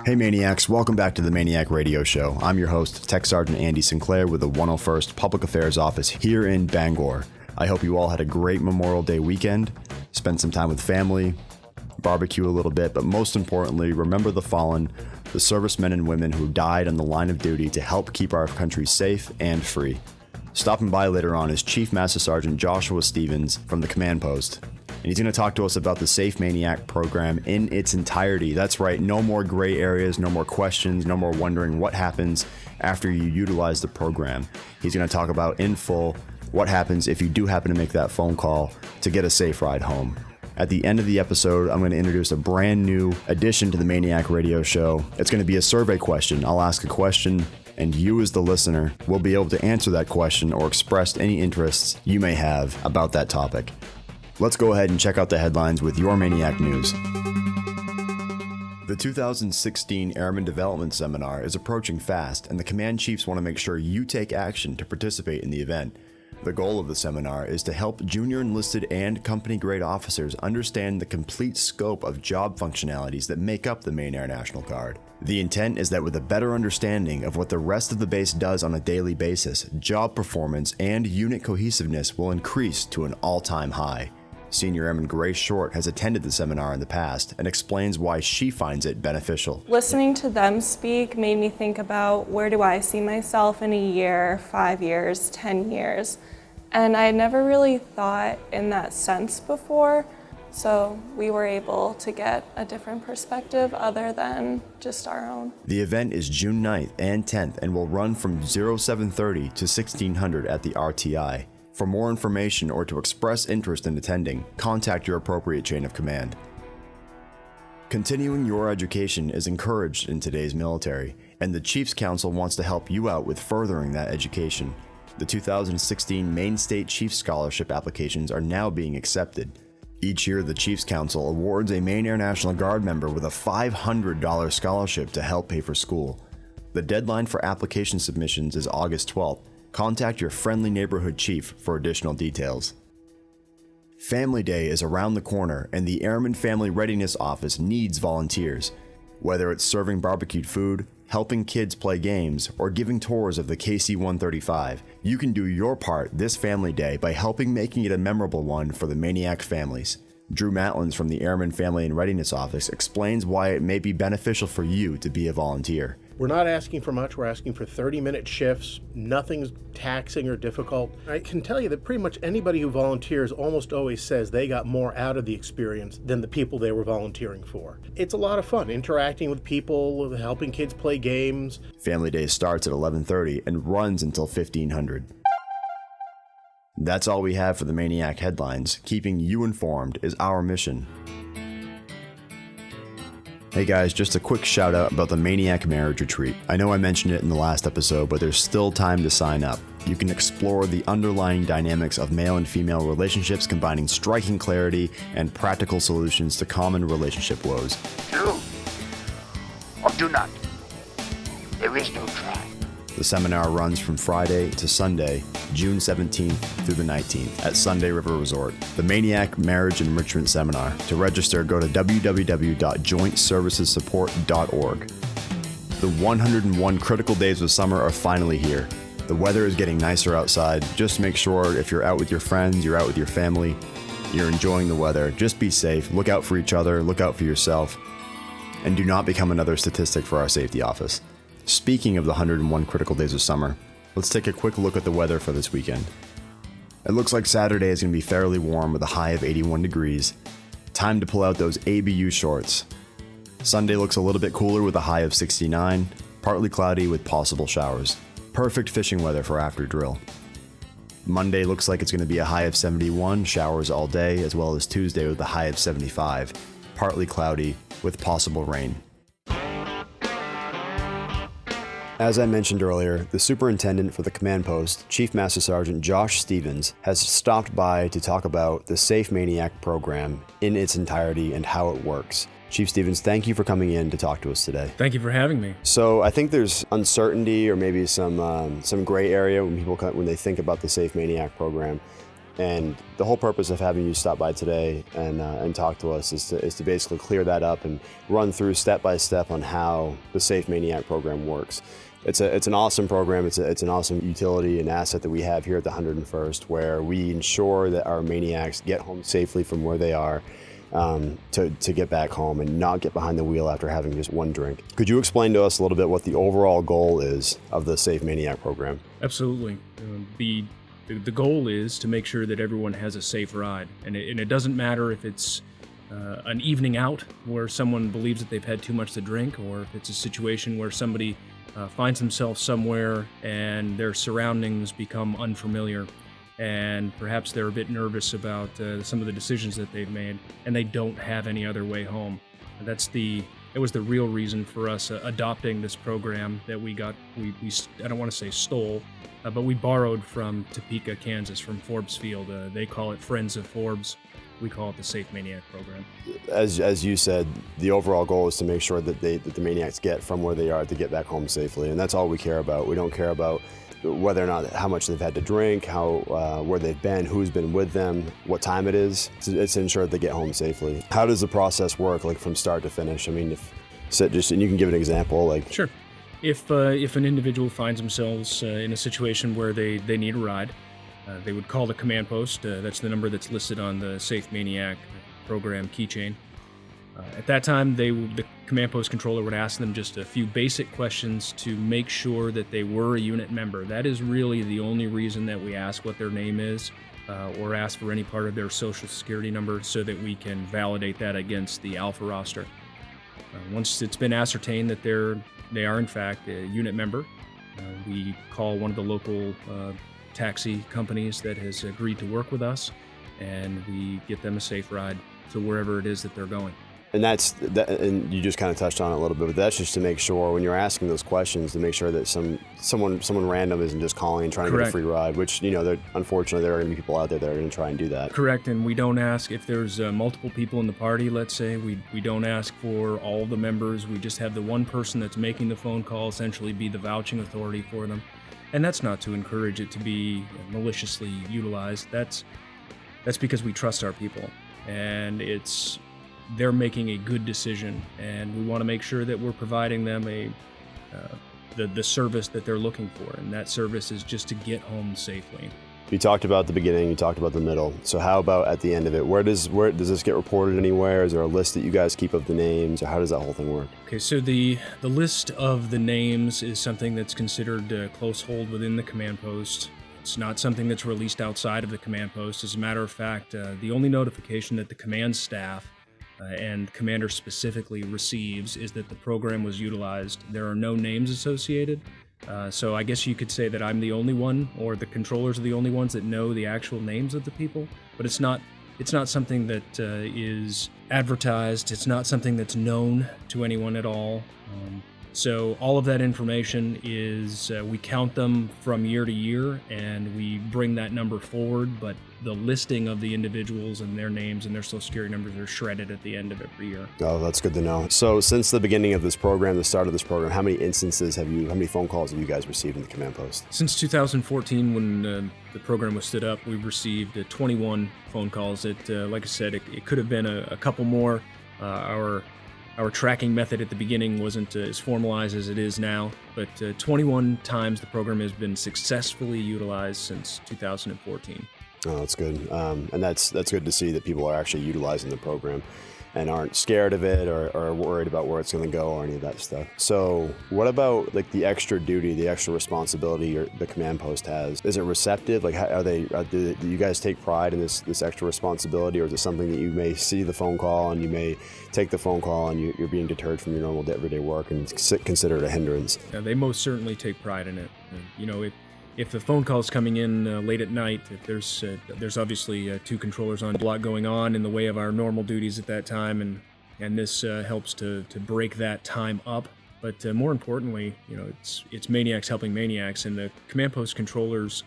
Hey Maniacs, welcome back to the MAINEiac Radio Show. I'm your host, Tech Sergeant Andy Sinclair with the 101st Public Affairs Office here in Bangor. I hope you all had a great Memorial Day weekend, spent some time with family, barbecue a little bit, but most importantly, remember the fallen, the servicemen and women who died on the line of duty to help keep our country safe and free. Stopping by later on is Chief Master Sergeant Joshua Stevens from the Command Post. And he's going to talk to us about the Safe MAINEiac program in its entirety. That's right, no more gray areas, no more questions, no more wondering what happens after you utilize the program. He's going to talk about in full what happens if you do happen to make that phone call to get a safe ride home. At the end of the episode, I'm going to introduce a brand new addition to the MAINEiac Radio Show. It's going to be a survey question. I'll ask a question, and you as the listener will be able to answer that question or express any interests you may have about that topic. Let's go ahead and check out the headlines with your MAINEiac news. The 2016 Airman Development Seminar is approaching fast, and the command chiefs want to make sure you take action to participate in the event. The goal of the seminar is to help junior enlisted and company-grade officers understand the complete scope of job functionalities that make up the Maine Air National Guard. The intent is that with a better understanding of what the rest of the base does on a daily basis, job performance and unit cohesiveness will increase to an all-time high. Senior Airman Grace Short has attended the seminar in the past and explains why she finds it beneficial. Listening to them speak made me think about where do I see myself in a year, 5 years, 10 years. And I had never really thought in that sense before, so we were able to get a different perspective other than just our own. The event is June 9th and 10th and will run from 0730 to 1600 at the RTI. For more information or to express interest in attending, contact your appropriate chain of command. Continuing your education is encouraged in today's military, and the Chiefs Council wants to help you out with furthering that education. The 2016 Maine State Chiefs Scholarship applications are now being accepted. Each year, the Chiefs Council awards a Maine Air National Guard member with a $500 scholarship to help pay for school. The deadline for application submissions is August 12th. Contact your friendly neighborhood chief for additional details. Family Day is around the corner, and the Airman Family Readiness Office needs volunteers. Whether it's serving barbecued food, helping kids play games, or giving tours of the KC-135, you can do your part this Family Day by helping making it a memorable one for the MAINEiac families. Drew Matlins from the Airman Family and Readiness Office explains why it may be beneficial for you to be a volunteer. We're not asking for much. We're asking for 30-minute shifts. Nothing's taxing or difficult. I can tell you that pretty much anybody who volunteers almost always says they got more out of the experience than the people they were volunteering for. It's a lot of fun, interacting with people, helping kids play games. Family Day starts at 11:30 and runs until 1500. That's all we have for the MAINEiac headlines. Keeping you informed is our mission. Hey guys, just a quick shout out about the MAINEiac Marriage Retreat. I know I mentioned it in the last episode, but there's still time to sign up. You can explore the underlying dynamics of male and female relationships, combining striking clarity and practical solutions to common relationship woes. Do or do not. There is no try. The seminar runs from Friday to Sunday, June 17th through the 19th at Sunday River Resort. The MAINEiac Marriage Enrichment Seminar. To register, go to www.jointservicesupport.org. The 101 critical days of summer are finally here. The weather is getting nicer outside. Just make sure if you're out with your friends, you're out with your family, you're enjoying the weather. Just be safe. Look out for each other. Look out for yourself. And do not become another statistic for our safety office. Speaking of the 101 critical days of summer, let's take a quick look at the weather for this weekend. It looks like Saturday is going to be fairly warm with a high of 81 degrees. Time to pull out those ABU shorts. Sunday looks a little bit cooler with a high of 69, partly cloudy with possible showers. Perfect fishing weather for after drill. Monday looks like it's going to be a high of 71, showers all day, as well as Tuesday with a high of 75, partly cloudy with possible rain. As I mentioned earlier, the superintendent for the command post, Chief Master Sergeant Josh Stevens, has stopped by to talk about the Safe MAINEiac program in its entirety and how it works. Chief Stevens, thank you for coming in to talk to us today. Thank you for having me. So I think there's uncertainty or maybe some gray area when they think about the Safe MAINEiac program. And the whole purpose of having you stop by today and talk to us is to basically clear that up and run through step by step on how the Safe MAINEiac program works. It's an awesome program. It's an awesome utility and asset that we have here at the 101st, where we ensure that our MAINEiacs get home safely from where they are to get back home and not get behind the wheel after having just one drink. Could you explain to us a little bit what the overall goal is of the Safe MAINEiac program? Absolutely. The goal is to make sure that everyone has a safe ride, and it doesn't matter if it's an evening out where someone believes that they've had too much to drink, or if it's a situation where somebody finds themselves somewhere and their surroundings become unfamiliar, and perhaps they're a bit nervous about some of the decisions that they've made, and they don't have any other way home. And it was the real reason for us adopting this program that we I don't want to say stole, but we borrowed from Topeka, Kansas, from Forbes Field. They call it Friends of Forbes. We call it the Safe MAINEiac program. As you said, the overall goal is to make sure that the MAINEiacs get from where they are to get back home safely, and that's all we care about. We don't care about whether or not how much they've had to drink, where they've been, who's been with them, what time it is. It's to ensure that they get home safely. How does the process work, like from start to finish? I mean, and you can give an example, like. Sure. If an individual finds themselves in a situation where they need a ride, they would call the command post. That's the number that's listed on the Safe MAINEiac program keychain. At that time, the command post controller would ask them just a few basic questions to make sure that they were a unit member. That is really the only reason that we ask what their name is, or ask for any part of their social security number, so that we can validate that against the Alpha roster. Once it's been ascertained that they are in fact a unit member, we call one of the local taxi companies that has agreed to work with us, and we get them a safe ride to wherever it is that they're going. And and you just kind of touched on it a little bit, but that's just to make sure when you're asking those questions, to make sure that someone random isn't just calling and trying to get a free ride, which, unfortunately, there are going to be people out there that are going to try and do that. Correct, and we don't ask if there's multiple people in the party, let's say, we don't ask for all the members. We just have the one person that's making the phone call essentially be the vouching authority for them. And that's not to encourage it to be maliciously utilized. That's because we trust our people, and they're making a good decision, and we want to make sure that we're providing them the service that they're looking for, and that service is just to get home safely. You talked about the beginning, you talked about the middle. So how about at the end of it? Where does this get reported anywhere? Is there a list that you guys keep of the names, or how does that whole thing work? Okay, so the list of the names is something that's considered close hold within the command post. It's not something that's released outside of the command post. As a matter of fact, the only notification that the command staff and commander specifically receives is that the program was utilized. There are no names associated, so I guess you could say that I'm the only one, or the controllers are the only ones that know the actual names of the people, but it's not something that is advertised. It's not something that's known to anyone at all. So all of that information is, we count them from year to year, and we bring that number forward, but the listing of the individuals and their names and their social security numbers are shredded at the end of every year. Oh, that's good to know. So since the beginning of this program, the start of this program, how many phone calls have you guys received in the command post? Since 2014, when the program was stood up, we've received 21 phone calls. Like I said, it could have been a couple more. Our tracking method at the beginning wasn't as formalized as it is now, but 21 times the program has been successfully utilized since 2014. Oh, that's good. And that's good to see that people are actually utilizing the program and aren't scared of it or worried about where it's going to go or any of that stuff. So what about like the extra duty, the extra responsibility the command post has? Is it receptive? Like, do you guys take pride in this extra responsibility, or is it something that you may see the phone call and you may take the phone call and you're being deterred from your normal everyday work and consider it a hindrance? Yeah, they most certainly take pride in it. If the phone call's coming in late at night, if there's obviously two controllers on, a lot going on in the way of our normal duties at that time, and this helps to break that time up. But more importantly, it's MAINEiacs helping MAINEiacs, and the command post controllers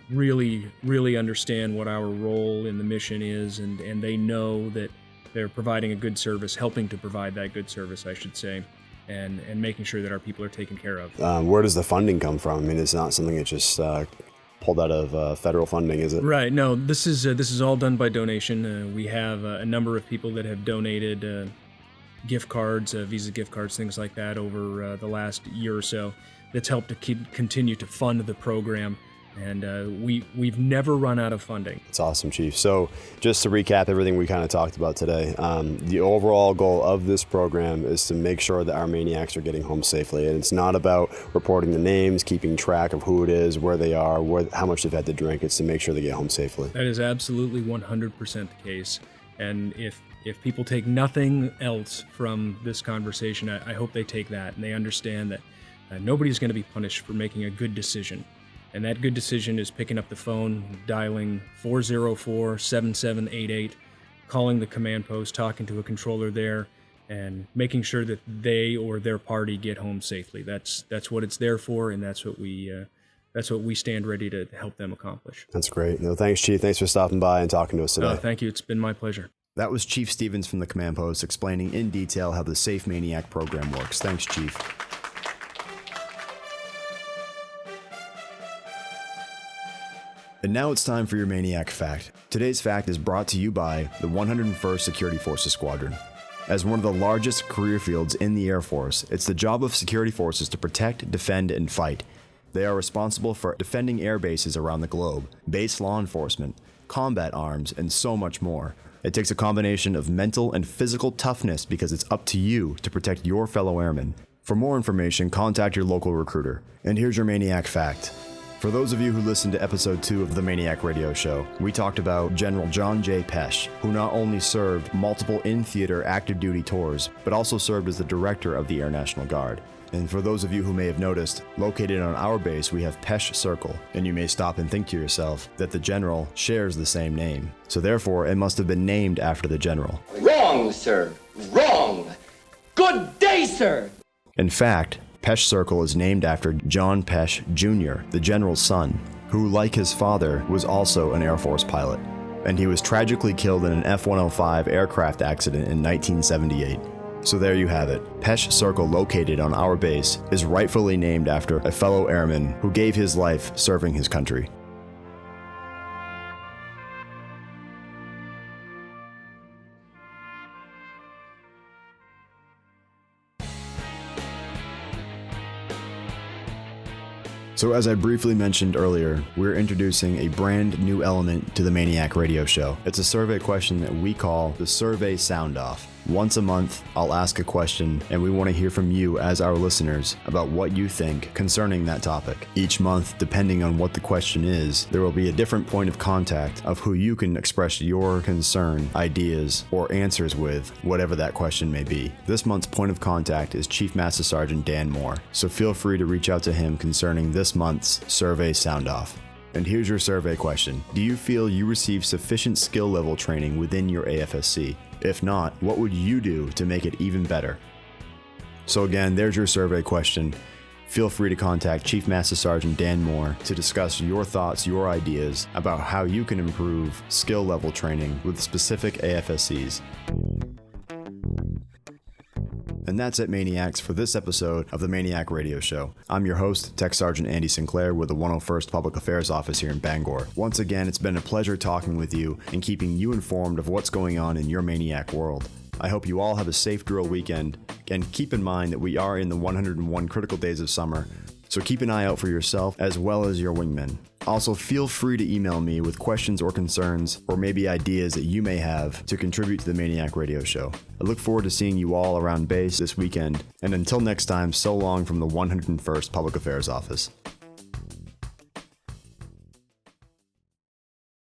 really understand what our role in the mission is, and they know that they're providing a good service, helping to provide that good service, I should say. And making sure that our people are taken care of. Where does the funding come from? I mean, it's not something that just pulled out of federal funding, is it? Right. No, this is all done by donation. We have a number of people that have donated gift cards, Visa gift cards, things like that over the last year or so. That's helped to continue to fund the program. And we've never run out of funding. It's awesome, Chief. So just to recap everything we kind of talked about today, the overall goal of this program is to make sure that our MAINEiacs are getting home safely. And it's not about reporting the names, keeping track of who it is, where they are, how much they've had to drink. It's to make sure they get home safely. That is absolutely 100% the case. And if people take nothing else from this conversation, I hope they take that and they understand that nobody's going to be punished for making a good decision. And that good decision is picking up the phone, dialing 404-7788, calling the command post, talking to a controller there, and making sure that they or their party get home safely. That's what it's there for, and that's what we stand ready to help them accomplish. That's great. No, thanks, Chief. Thanks for stopping by and talking to us today. Thank you. It's been my pleasure. That was Chief Stevens from the command post explaining in detail how the Safe MAINEiac program works. Thanks, Chief. And now it's time for your MAINEiac fact. Today's fact is brought to you by the 101st Security Forces Squadron. As one of the largest career fields in the Air Force, it's the job of security forces to protect, defend, and fight. They are responsible for defending air bases around the globe, base law enforcement, combat arms, and so much more. It takes a combination of mental and physical toughness because it's up to you to protect your fellow airmen. For more information, contact your local recruiter. And here's your MAINEiac fact. For those of you who listened to episode 2 of the MAINEiac radio show, we talked about General John J. Pesh, who not only served multiple in-theater active duty tours, but also served as the director of the Air National Guard. And for those of you who may have noticed, located on our base we have Pesh Circle, and you may stop and think to yourself that the general shares the same name. So therefore, it must have been named after the general. Wrong, sir. Wrong. Good day, sir. In fact, Pesh Circle is named after John Pesh Jr., the general's son, who, like his father, was also an Air Force pilot. And he was tragically killed in an F-105 aircraft accident in 1978. So there you have it. Pesh Circle, located on our base, is rightfully named after a fellow airman who gave his life serving his country. So as I briefly mentioned earlier, we're introducing a brand new element to the MAINEiac radio show. It's a survey question that we call the Survey Sound Off. Once a month, I'll ask a question, and we want to hear from you as our listeners about what you think concerning that topic. Each month, depending on what the question is, there will be a different point of contact of who you can express your concern, ideas, or answers with, whatever that question may be. This month's point of contact is Chief Master Sergeant Dan Moore, so feel free to reach out to him concerning this month's Survey Sound Off. And here's your survey question. Do you feel you receive sufficient skill level training within your AFSC? If not, what would you do to make it even better? So again, there's your survey question. Feel free to contact Chief Master Sergeant Dan Moore to discuss your thoughts, your ideas about how you can improve skill level training with specific AFSCs. And that's it, MAINEiacs, for this episode of the MAINEiac Radio Show. I'm your host, Tech Sergeant Andy Sinclair with the 101st Public Affairs Office here in Bangor. Once again, it's been a pleasure talking with you and keeping you informed of what's going on in your MAINEiac world. I hope you all have a safe drill weekend, and keep in mind that we are in the 101 critical days of summer, so keep an eye out for yourself as well as your wingmen. Also, feel free to email me with questions or concerns, or maybe ideas that you may have to contribute to the MAINEiac Radio Show. I look forward to seeing you all around base this weekend, and until next time, so long from the 101st Public Affairs Office.